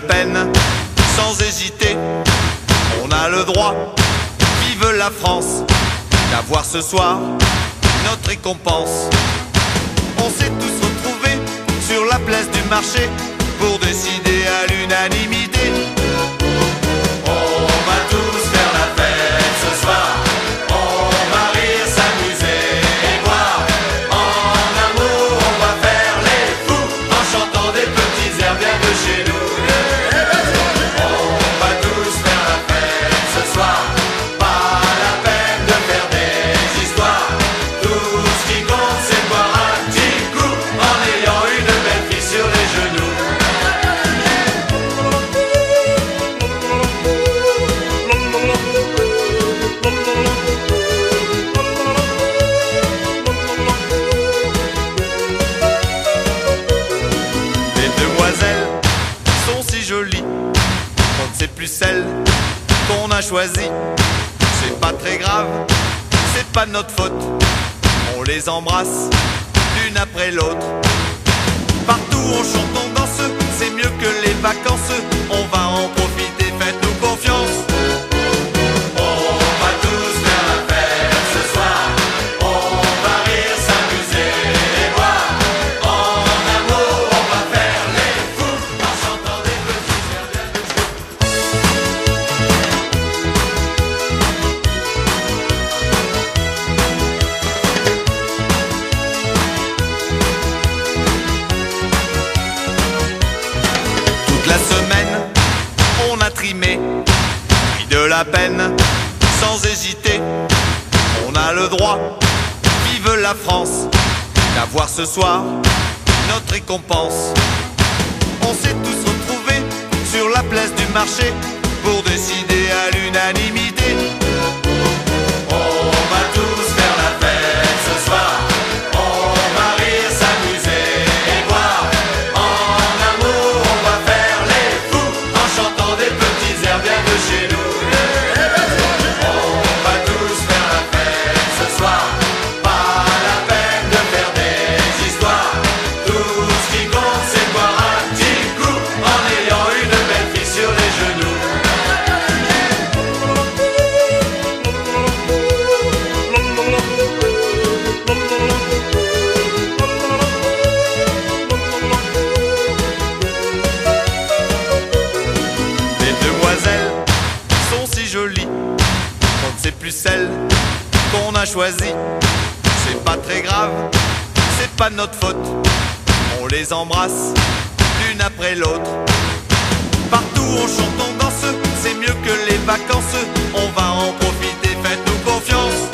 la peine, sans hésiter. On a le droit, vive la France, d'avoir ce soir notre récompense. On s'est tous retrouvés sur la place du marché pour décider à l'unanimité. On va tous faire la fête ce soir. On va rire, s'amuser et boire. En amour, on va faire les fous en chantant des petits airs bien de chez nous. On va tous faire la fête ce soir. Pas la peine de faire des histoires. Tout ce qui compte, c'est de boire un petit coup en ayant une belle fille sur les genoux. Les demoiselles sont si jolies qu'on ne sait plus celles qu'on a choisies. C'est pas très grave, c'est pas de notre faute. On les embrasse l'une après l'autre. Partout on chante, on danse, c'est mieux que les vacances. On va en profiter, faites-nous confiance. On va tous faire la fête ce soir. On va rire, s'amuser et boire. En amour, on va faire les fous en chantant des petits airs bien de chez nous. Toute la semaine, on a trimé, pris de la peine, sans hésiter. On a le droit, vive la France, d'avoir ce soir notre récompense. On s'est tous retrouvés sur la place du marché pour décider à l'unanimité. On va tous faire la fête ce soir. On va rire, s'amuser et boire. En amour, on va faire les fous en chantant des petits airs bien de chez nous. On va tous faire la fête ce soir. Pas la peine de faire des histoires. Tout ce qui compte, c'est de boire un petit coup en ayant une belle fille sur les genoux. Les demoiselles sont si jolies qu'on ne sait plus celles qu'on a choisies. C'est pas très grave, c'est pas de notre faute. On les embrasse l'une après l'autre. Partout on chante, on danse, c'est mieux que les vacances. On va en profiter, faites-nous confiance.